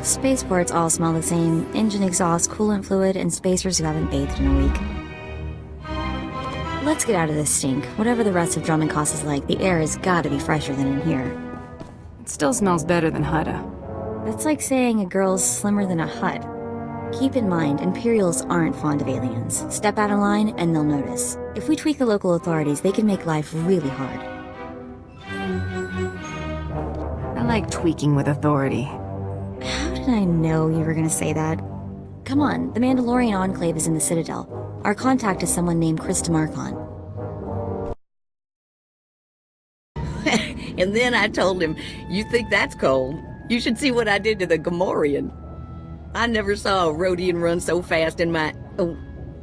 Spaceports all smell the same. Engine exhaust, coolant fluid, and spacers who haven't bathed in a week. Let's get out of this stink. Whatever the rest of Dromund Kaas is like, the air has gotta be fresher than in here. It still smells better than Hutta. That's like saying a girl's slimmer than a hut. Keep in mind, Imperials aren't fond of aliens. Step out of line and they'll notice. If we tweak the local authorities, they can make life really hard. I like tweaking with authority. How did I know you were gonna say that? Come on, the Mandalorian Enclave is in the Citadel. Our contact is someone named Krista Markon. And then I told him, "You think that's cold? You should see what I did to the Gamorrean. I never saw a Rhodian run so fast in my... Oh,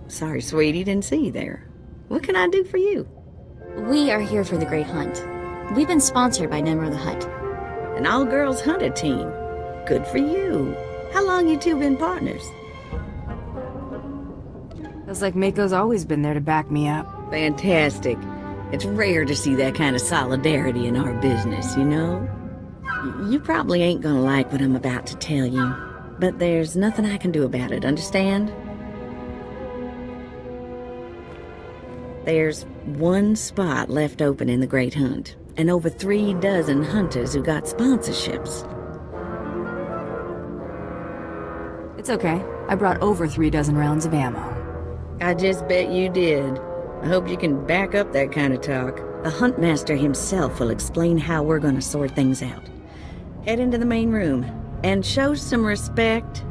sorry, sweetie, didn't see you there. What can I do for you?" We are here for the Great Hunt. We've been sponsored by Nemro the Hutt. An all-girls hunter team. Good for you. How long you two been partners? Feels like Mako's always been there to back me up. Fantastic. It's rare to see that kind of solidarity in our business, you know? You probably ain't gonna like what I'm about to tell you, but there's nothing I can do about it, understand? There's one spot left open in the Great Hunt, and over 36 hunters who got sponsorships. It's okay. I brought over 36 rounds of ammo. I just bet you did. I hope you can back up that kind of talk. The Huntmaster himself will explain how we're gonna sort things out. Head into the main room, and show some respect.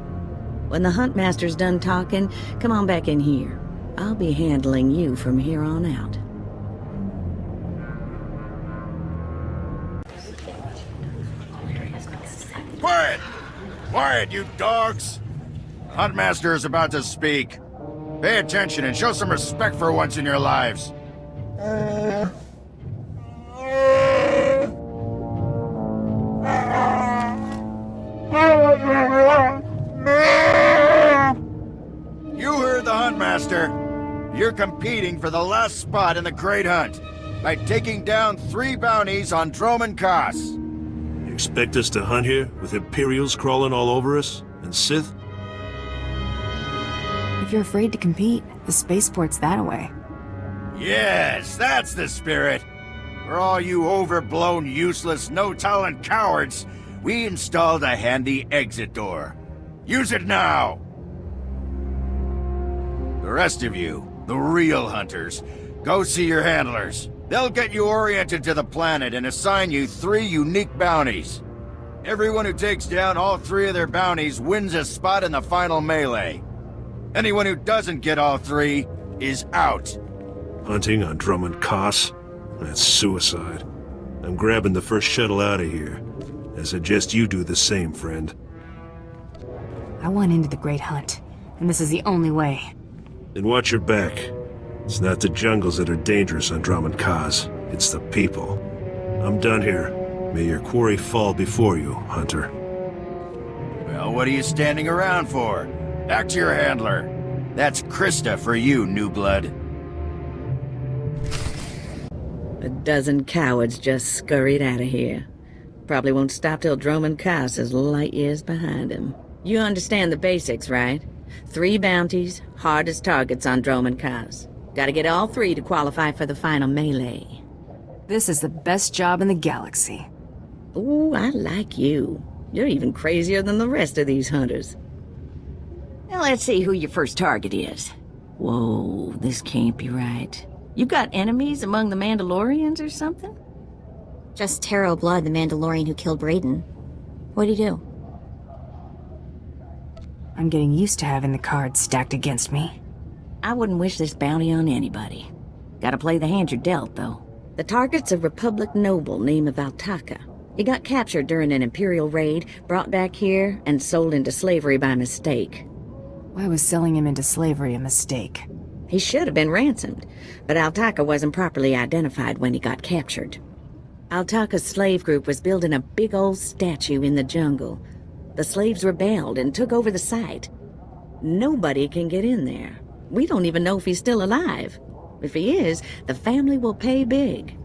When the Huntmaster's done talking, come on back in here. I'll be handling you from here on out. Quiet! Quiet, you dogs! Huntmaster is about to speak. Pay attention and show some respect for once in your lives. You heard the Huntmaster. You're competing for the last spot in the Great Hunt by taking down 3 bounties on Dromund Kaas. You expect us to hunt here with Imperials crawling all over us? And Sith? If you're afraid to compete, the spaceport's that away. Yes, that's the spirit. For all you overblown, useless, no-talent cowards, we installed a handy exit door. Use it now! The rest of you, the real hunters, go see your handlers. They'll get you oriented to the planet and assign you 3 unique bounties. Everyone who takes down all 3 of their bounties wins a spot in the final melee. Anyone who doesn't get all 3 is out. Hunting on Dromund Kaas? That's suicide. I'm grabbing the first shuttle out of here. I suggest you do the same, friend. I want into the Great Hunt, and this is the only way. Then watch your back. It's not the jungles that are dangerous on Dromund Kaas. It's the people. I'm done here. May your quarry fall before you, Hunter. Well, what are you standing around for? Back to your handler. That's Krista for you, new blood. A dozen cowards just scurried out of here. Probably won't stop till Dromund Kaas is light years behind him. You understand the basics, right? 3 bounties, hardest targets on Dromund Kaas. Gotta get all 3 to qualify for the final melee. This is the best job in the galaxy. Ooh, I like you. You're even crazier than the rest of these hunters. Now let's see who your first target is. Whoa, this can't be right. You got enemies among the Mandalorians or something? Just Taro Blood, the Mandalorian who killed Brayden. What'd he do? I'm getting used to having the cards stacked against me. I wouldn't wish this bounty on anybody. Gotta play the hand you're dealt, though. The target's a Republic noble named Valtaka. He got captured during an Imperial raid, brought back here, and sold into slavery by mistake. Why was selling him into slavery a mistake? He should have been ransomed, but Altaka wasn't properly identified when he got captured. Altaka's slave group was building a big old statue in the jungle. The slaves rebelled and took over the site. Nobody can get in there. We don't even know if he's still alive. If he is, the family will pay big.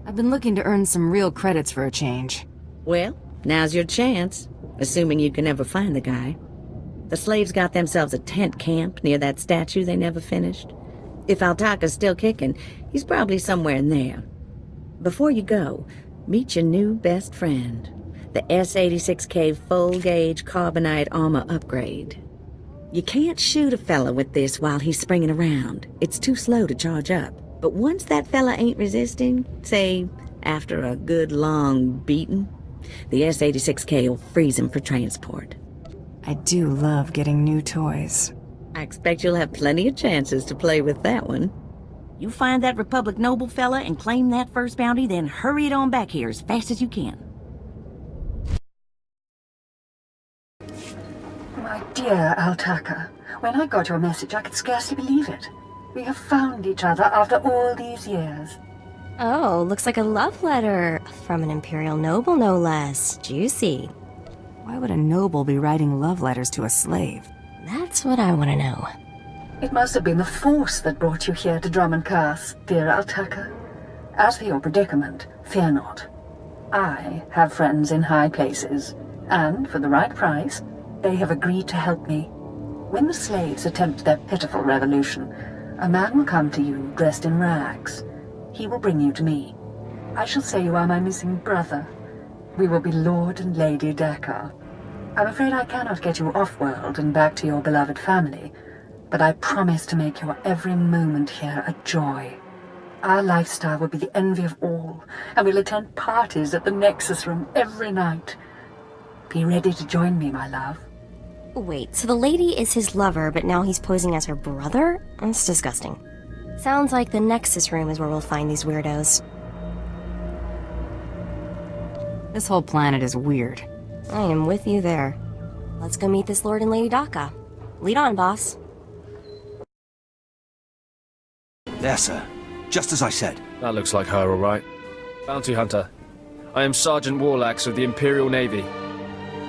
I've been looking to earn some real credits for a change. Well, Now's your chance, assuming you can ever find the guy. The slaves got themselves a tent camp near that statue they never finished. If Altaka's still kicking, he's probably somewhere in there. Before you go, meet your new best friend, the S-86K full-gauge carbonite armor upgrade. You can't shoot a fella with this while he's springing around. It's too slow to charge up. But once that fella ain't resisting, say, after a good long beating, the S-86K will freeze him for transport. I do love getting new toys. I expect you'll have plenty of chances to play with that one. You find that Republic noble fella and claim that first bounty, then hurry it on back here as fast as you can. My dear Altaka, when I got your message, I could scarcely believe it. We have found each other after all these years. Oh, looks like a love letter. From an Imperial noble, no less. Juicy. Why would a noble be writing love letters to a slave? That's what I want to know. It must have been the Force that brought you here to Dromund Kaas, dear Altaka. As for your predicament, fear not. I have friends in high places, and for the right price, they have agreed to help me. When the slaves attempt their pitiful revolution, a man will come to you dressed in rags. He will bring you to me. I shall say you are my missing brother. We will be Lord and Lady Dakar. I'm afraid I cannot get you off-world and back to your beloved family, but I promise to make your every moment here a joy. Our lifestyle will be the envy of all, and we'll attend parties at the Nexus Room every night. Be ready to join me, my love. Wait, so the lady is his lover, but now he's posing as her brother? That's disgusting. Sounds like the Nexus Room is where we'll find these weirdos. This whole planet is weird. I am with you there. Let's go meet this Lord and Lady Daka. Lead on, boss. There, sir. Just as I said. That looks like her, all right. Bounty Hunter. I am Sergeant Warlax of the Imperial Navy.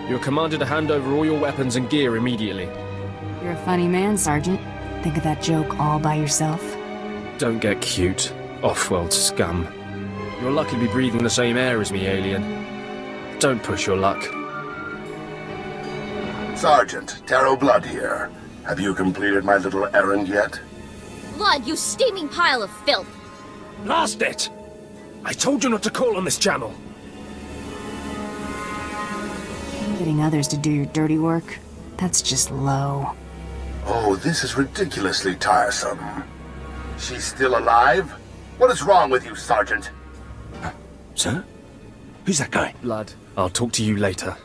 You are commanded to hand over all your weapons and gear immediately. You're a funny man, Sergeant. Think of that joke all by yourself? Don't get cute. Off-world scum. You're lucky to be breathing the same air as me, alien. Don't push your luck. Sergeant, Taro Blood here. Have you completed my little errand yet? Blood, you steaming pile of filth! Blast it! I told you not to call on this channel. Getting others to do your dirty work? That's just low. Oh, this is ridiculously tiresome. She's still alive? What is wrong with you, Sergeant? Sir? Who's that guy? Blood, I'll talk to you later.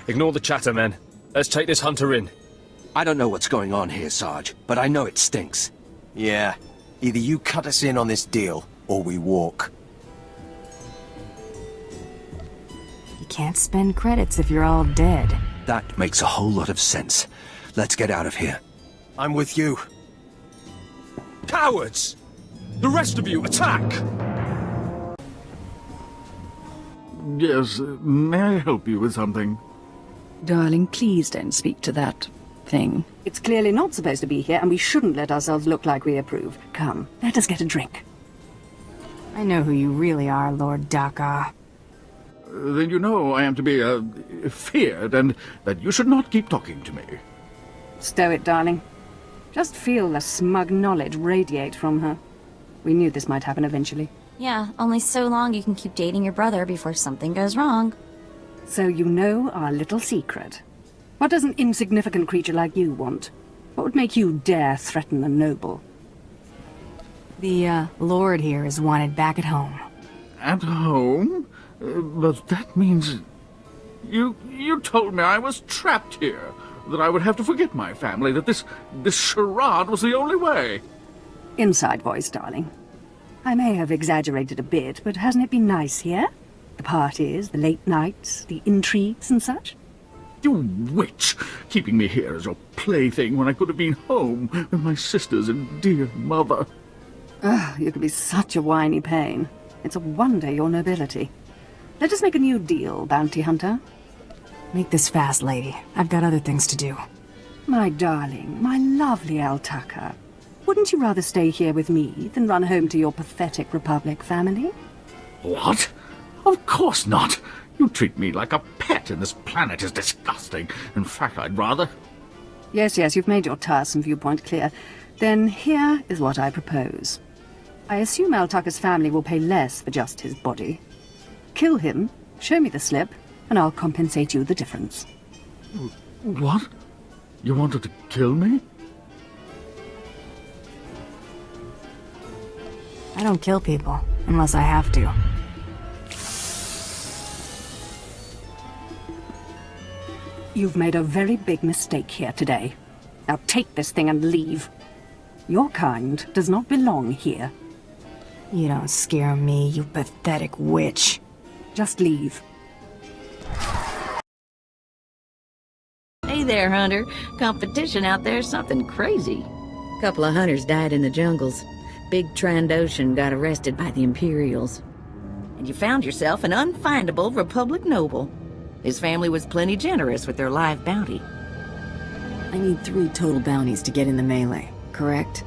Ignore the chatter, men. Let's take this hunter in. I don't know what's going on here, Sarge, but I know it stinks. Yeah. Either you cut us in on this deal, or we walk. You can't spend credits if you're all dead. That makes a whole lot of sense. Let's get out of here. I'm with you. Cowards! The rest of you, attack! Yes, may I help you with something? Darling, please don't speak to that thing. It's clearly not supposed to be here, and we shouldn't let ourselves look like we approve. Come, let us get a drink. I know who you really are, Lord Daka. Then you know I am to be, feared, and that you should not keep talking to me. Stow it, darling. Just feel the smug knowledge radiate from her. We knew this might happen eventually. Yeah, only so long you can keep dating your brother before something goes wrong. So you know our little secret. What does an insignificant creature like you want? What would make you dare threaten a noble? The, Lord here is wanted back at home. At home? But that means... You told me I was trapped here, that I would have to forget my family, that this charade was the only way. Inside voice, darling. I may have exaggerated a bit, but hasn't it been nice here? The parties, the late nights, the intrigues and such? You witch! Keeping me here as your plaything when I could have been home with my sisters and dear mother. Ah, you could be such a whiny pain. It's a wonder your nobility. Let us make a new deal, bounty hunter. Make this fast, lady. I've got other things to do. My darling, my lovely Altaka. Wouldn't you rather stay here with me than run home to your pathetic Republic family? What? Of course not. You treat me like a pet, and this planet is disgusting. In fact, I'd rather... Yes, you've made your tiresome viewpoint clear. Then here is what I propose. I assume Altaka's family will pay less for just his body. Kill him, show me the slip, and I'll compensate you the difference. What? You wanted to kill me? I don't kill people, unless I have to. You've made a very big mistake here today. Now take this thing and leave. Your kind does not belong here. You don't scare me, you pathetic witch. Just leave. Hey there, Hunter. Competition out there's something crazy. Couple of hunters died in the jungles. Big Trandoshan got arrested by the Imperials. And you found yourself an unfindable Republic noble. His family was plenty generous with their live bounty. I need 3 total bounties to get in the melee, correct?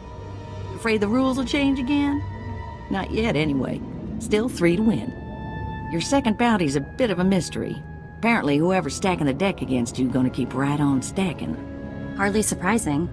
Afraid the rules will change again? Not yet, anyway. Still 3 to win. Your second bounty's a bit of a mystery. Apparently, whoever's stacking the deck against you gonna keep right on stacking. Hardly surprising.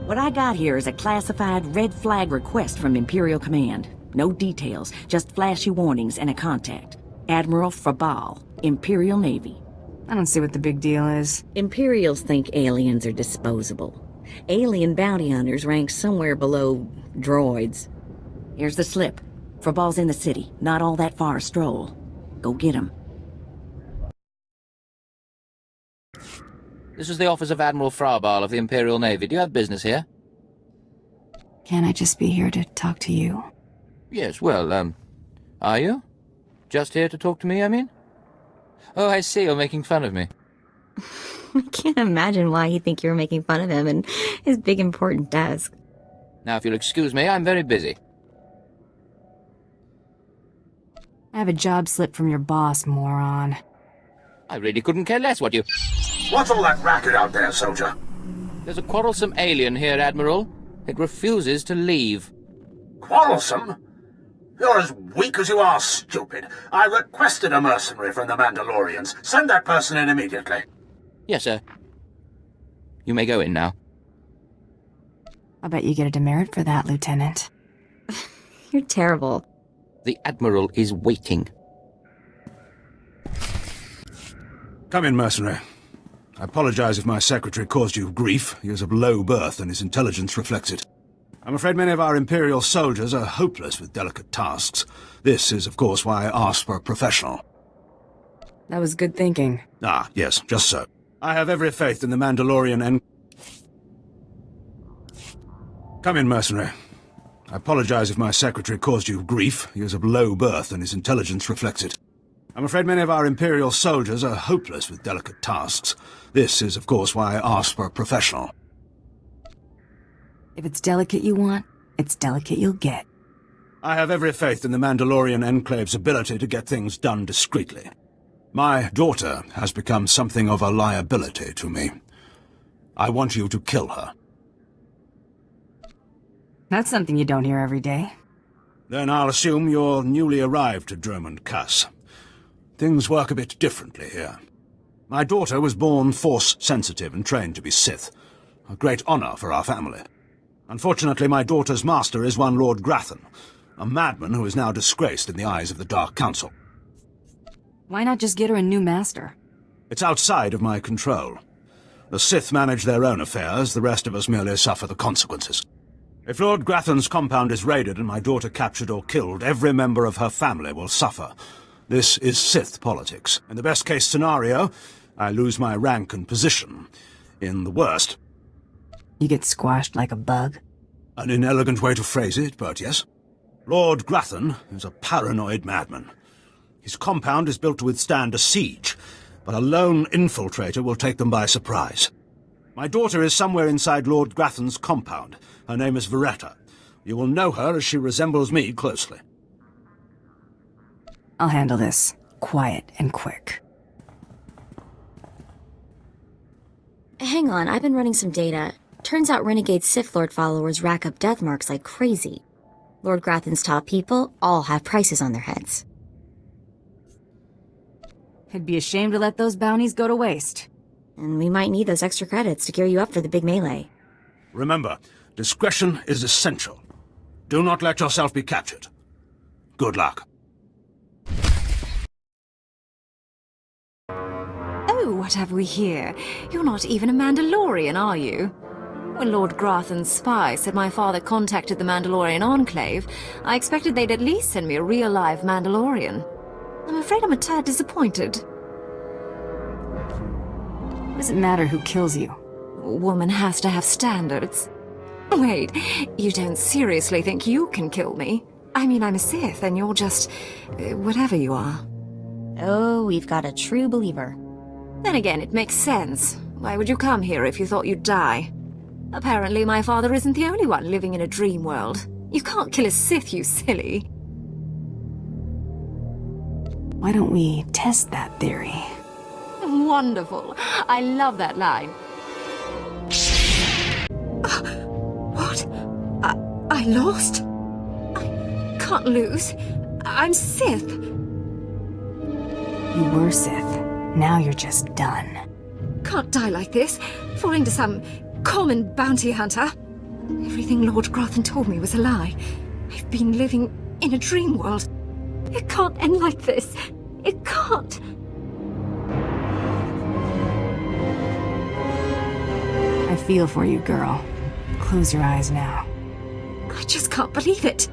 What I got here is a classified red flag request from Imperial Command. No details, just flashy warnings and a contact. Admiral Frabal, Imperial Navy. I don't see what the big deal is. Imperials think aliens are disposable. Alien bounty hunters rank somewhere below droids. Here's the slip. Frabal's in the city, not all that far a stroll. Go get him. This is the office of Admiral Frabal of the Imperial Navy. Do you have business here? Can't I just be here to talk to you? Yes, well, are you? Just here to talk to me, I mean? Oh, I see, you're making fun of me. I can't imagine why he'd think you were making fun of him and his big important desk. Now, if you'll excuse me, I'm very busy. I have a job slip from your boss, moron. I really couldn't care less what you... What's all that racket out there, soldier? There's a quarrelsome alien here, Admiral. It refuses to leave. Quarrelsome? You're as weak as you are stupid. I requested a mercenary from the Mandalorians. Send that person in immediately. Yes, sir. You may go in now. I'll bet you get a demerit for that, Lieutenant. You're terrible. The Admiral is waiting. Come in, mercenary. I apologize if my secretary caused you grief. He is of low birth, and his intelligence reflects it. I'm afraid many of our Imperial soldiers are hopeless with delicate tasks. This is, of course, why I asked for a professional. That was good thinking. Ah, yes, just so. I have every faith in the Mandalorian and... Come in, mercenary. I apologize if my secretary caused you grief. He is of low birth, and his intelligence reflects it. I'm afraid many of our Imperial soldiers are hopeless with delicate tasks. This is, of course, why I asked for a professional. If it's delicate you want, it's delicate you'll get. I have every faith in the Mandalorian Enclave's ability to get things done discreetly. My daughter has become something of a liability to me. I want you to kill her. That's something you don't hear every day. Then I'll assume you're newly arrived to Dromund Kaas. Things work a bit differently here. My daughter was born Force-sensitive and trained to be Sith. A great honor for our family. Unfortunately, my daughter's master is one Lord Grathan, a madman who is now disgraced in the eyes of the Dark Council. Why not just get her a new master? It's outside of my control. The Sith manage their own affairs, the rest of us merely suffer the consequences. If Lord Grathan's compound is raided and my daughter captured or killed, every member of her family will suffer. This is Sith politics. In the best-case scenario, I lose my rank and position. In the worst... You get squashed like a bug? An inelegant way to phrase it, but yes. Lord Grathan is a paranoid madman. His compound is built to withstand a siege, but a lone infiltrator will take them by surprise. My daughter is somewhere inside Lord Grathan's compound. Her name is Veretta. You will know her as she resembles me closely. I'll handle this. Quiet and quick. Hang on, I've been running some data. Turns out renegade Sith Lord followers rack up death marks like crazy. Lord Grathan's top people all have prices on their heads. I'd be ashamed to let those bounties go to waste. And we might need those extra credits to gear you up for the big melee. Remember, discretion is essential. Do not let yourself be captured. Good luck. Oh, what have we here? You're not even a Mandalorian, are you? When Lord Grathan's spy said my father contacted the Mandalorian Enclave, I expected they'd at least send me a real-live Mandalorian. I'm afraid I'm a tad disappointed. What does it matter who kills you? A woman has to have standards. Wait, you don't seriously think you can kill me? I mean, I'm a Sith, and you're just... whatever you are. Oh, we've got a true believer. Then again, it makes sense. Why would you come here if you thought you'd die? Apparently my father isn't the only one living in a dream world. You can't kill a Sith, you silly. Why don't we test that theory? Wonderful. I love that line. What? I lost? I can't lose. I'm Sith. You were Sith. Now you're just done. Can't die like this, falling to some common bounty hunter. Everything Lord Grathan told me was a lie. I've been living in a dream world. It can't end like this. It can't. I feel for you, girl. Close your eyes now. I just can't believe it.